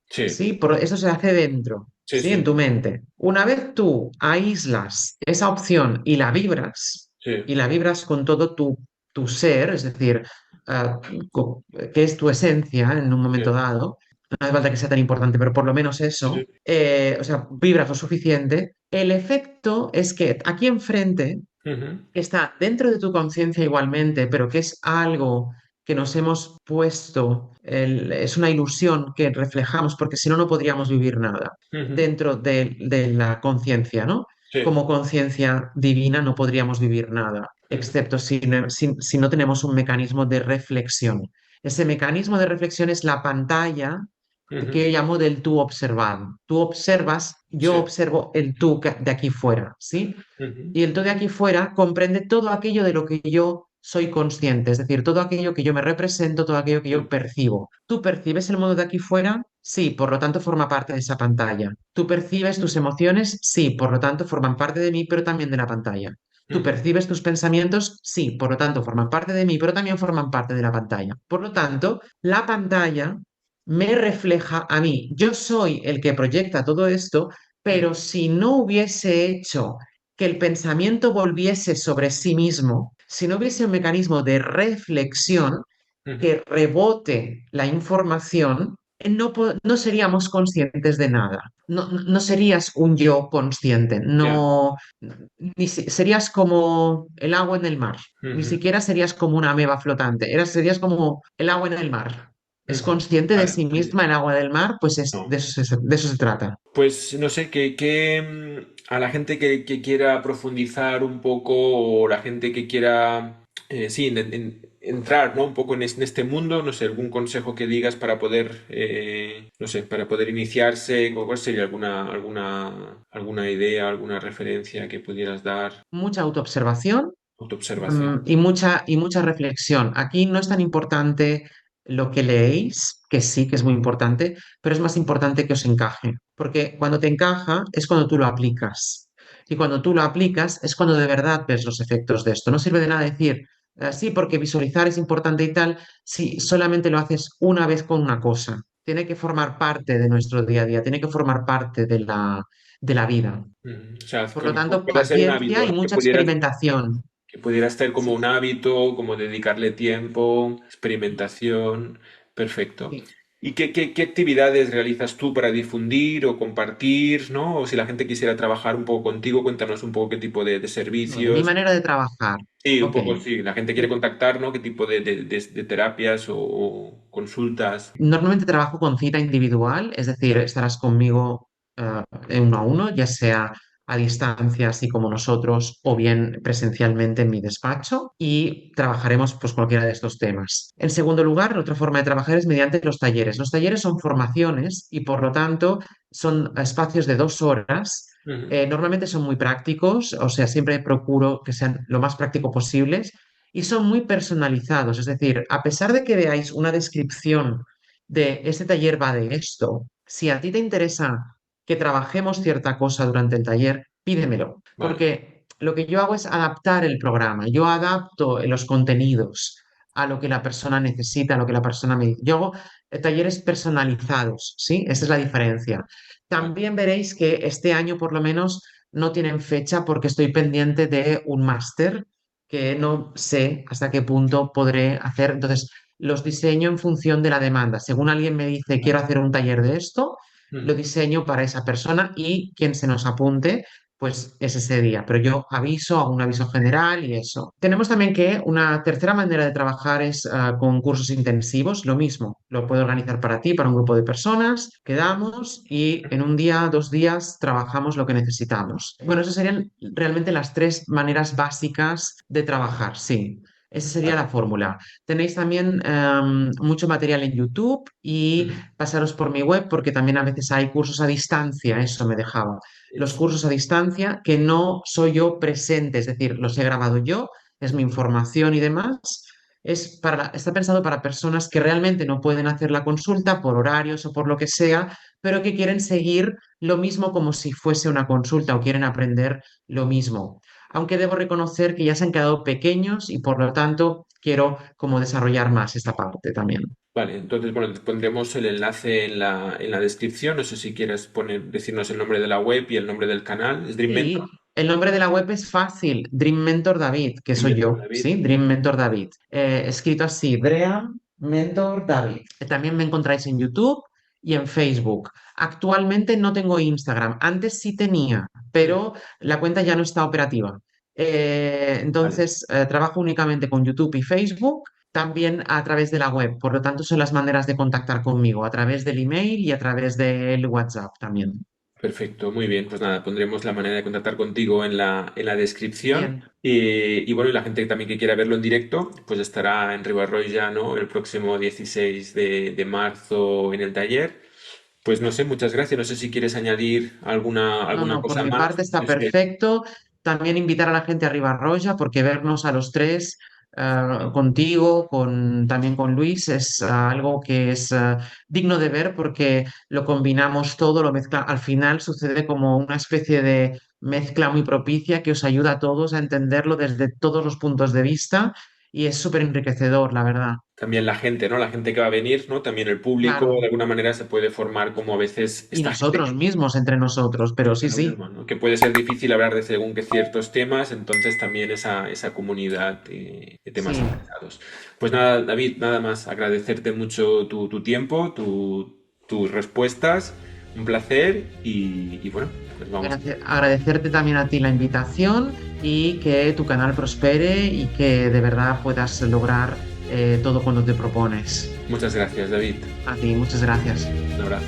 Sí, ¿sí? Eso se hace dentro, sí, ¿sí? En sí, tu mente. Una vez tú aíslas esa opción y sí, la vibras con todo tu ser, es decir, ah, que es tu esencia en un momento sí, dado, no hace falta que sea tan importante, pero por lo menos sí, eso, sí. o sea, vibras lo suficiente, el efecto es que aquí enfrente Ujú. que está dentro de tu conciencia igualmente, pero que es algo que nos hemos puesto, es una ilusión que reflejamos, porque si no, no podríamos vivir nada Ujú. dentro de la conciencia, ¿no? Sí. Como conciencia divina no podríamos vivir nada, Ujú. excepto si no tenemos un mecanismo de reflexión. Ese mecanismo de reflexión es la pantalla que Ujú. yo llamo del tú observado. Tú observas, yo Sí. observo el tú de aquí fuera, ¿sí? Ujú. Y el todo de aquí fuera comprende todo aquello de lo que yo soy consciente, es decir, todo aquello que yo me represento, todo aquello que yo Sí. percibo. ¿Tú percibes el mundo de aquí fuera? Sí, por lo tanto forma parte de esa pantalla. ¿Tú percibes tus emociones? Sí, por lo tanto forman parte de mí, pero también de la pantalla. ¿Tú Ujú. percibes tus pensamientos? Sí, por lo tanto forman parte de mí, pero también forman parte de la pantalla. Por lo tanto, la pantalla me refleja a mí. Yo soy el que proyecta todo esto, Ujú. pero si no hubiese hecho que el pensamiento volviese sobre sí mismo, si no hubiese un mecanismo de reflexión Ujú. que rebote la información, no seríamos conscientes de nada. No serías un yo consciente, Ya. no, serías como el agua en el mar, ni Ujú. siquiera serías como una ameba flotante, serías como el agua en el mar. ¿Es Ujú. consciente de Vale, sí misma el agua del mar? Pues no. de eso se trata. Pues no sé, a la gente que quiera profundizar un poco o la gente que quiera, sí, entrar, ¿no? Un poco en este mundo, no sé, algún consejo que digas para poder, no sé, para poder iniciarse, ¿cuál sería alguna idea, alguna referencia que pudieras dar? Mucha autoobservación, Autoobservación. y mucha reflexión. Aquí no es tan importante lo que leéis, que sí que es muy importante, pero es más importante que os encaje, porque cuando te encaja es cuando tú lo aplicas. Y cuando tú lo aplicas es cuando de verdad ves los efectos de esto. No sirve de nada decir, sí, porque visualizar es importante y tal, si solamente lo haces una vez con una cosa. Tiene que formar parte de nuestro día a día, tiene que formar parte de la vida. O sea, Por lo como tanto, pueda ser un paciencia hábito, y ¿no? mucha experimentación. Que pudiera ser como un Sí, hábito, como dedicarle tiempo, experimentación. Perfecto. sí. ¿Y qué actividades realizas tú para difundir o compartir, ¿no? O si la gente quisiera trabajar un poco contigo, cuéntanos un poco qué tipo de Vale, mi servicios. manera de trabajar. Sí, un Ok. poco sí. La gente quiere contactar, ¿no? ¿Qué tipo de terapias o consultas? Normalmente trabajo con cita individual, es decir, estarás conmigo en uno a uno, ya sea a distancia, así como nosotros, o bien presencialmente en mi despacho, y trabajaremos pues cualquiera de estos temas. En segundo lugar, otra forma de trabajar es mediante los talleres. Los talleres son formaciones y por lo tanto son espacios de 2 horas. Ujú. Normalmente son muy prácticos, o sea, siempre procuro que sean lo más práctico posibles y son muy personalizados. Es decir, a pesar de que veáis una descripción de este taller va de esto. Si a ti te interesa que trabajemos cierta cosa durante el taller, pídemelo, Vale. porque lo que yo hago es adaptar el programa, yo adapto los contenidos a lo que la persona necesita, a lo que la persona me dice. Yo hago talleres personalizados, ¿sí? Esa es la diferencia. Vale. También veréis que este año por lo menos no tienen fecha porque estoy pendiente de un máster que no sé hasta qué punto podré hacer. Entonces, los diseño en función de la demanda. Según alguien me dice, quiero hacer un taller de esto, lo Ujú. diseño para esa persona y quien se nos apunte, pues es ese día. Pero yo aviso, hago un aviso general y eso. Tenemos también que una tercera manera de trabajar es con cursos intensivos. Lo mismo, lo puedo organizar para ti, para un grupo de personas. Quedamos y en un día, 2 días, trabajamos lo que necesitamos. Bueno, esas serían realmente las 3 maneras básicas de trabajar, sí. Esa sería Vale. la fórmula. Tenéis también mucho material en YouTube y Ujú. pasaros por mi web porque también a veces hay cursos a distancia, eso me dejaba. Los cursos a distancia que no soy yo presente, es decir, los he grabado yo, es mi información y demás. Está pensado para personas que realmente no pueden hacer la consulta por horarios o por lo que sea, pero que quieren seguir lo mismo como si fuese una consulta o quieren aprender lo mismo, aunque debo reconocer que ya se han quedado pequeños y por lo tanto quiero como desarrollar más esta parte también. Vale, entonces, bueno, pondremos el enlace en la descripción. No sé si quieres decirnos el nombre de la web y el nombre del canal. ¿Es Dream Mentor? Sí, el nombre de la web es fácil, Dream Mentor David, que Dream soy Mentor, yo, David. ¿sí? Dream Mentor David. Escrito así, Dream Mentor David. También me encontráis en YouTube y en Facebook. Actualmente no tengo Instagram, antes sí tenía, Mm. pero la cuenta ya no está operativa. Vale, Entonces, trabajo únicamente con YouTube y Facebook, también a través de la web. Por lo tanto, son las maneras de contactar conmigo, a través del email y a través del WhatsApp también. perfecto, muy bien. Pues nada, pondremos la manera de contactar contigo en la descripción. Bien. Y bueno, y la gente también que quiera verlo en directo, pues estará en Ribarroya, ¿no? El próximo 16 de marzo en el taller. Pues no sé, muchas gracias. No sé si quieres añadir No, alguna no, por cosa mi más. parte está perfecto. También invitar a la gente a Ribarroya, porque vernos a los tres, contigo, también con Luis, es algo que es digno de ver porque lo combinamos todo, lo mezcla. Al final sucede como una especie de mezcla muy propicia que os ayuda a todos a entenderlo desde todos los puntos de vista y es súper enriquecedor, la verdad. También la gente, ¿no? La gente que va a venir, ¿no? También el público, Claro. de alguna manera se puede formar como a veces Y esta gente nosotros mismos entre nosotros, pero que sí, es lo sí, mismo, ¿no? Que puede ser difícil hablar de según qué ciertos temas, entonces también esa comunidad de temas sí. interesados. Pues nada, David, nada más agradecerte mucho tu tiempo, tus respuestas, un placer y bueno, pues vamos. Agradecerte también a ti la invitación y que tu canal prospere y que de verdad puedas lograr todo cuando te propones. Muchas gracias, David. A ti, muchas gracias. Un abrazo.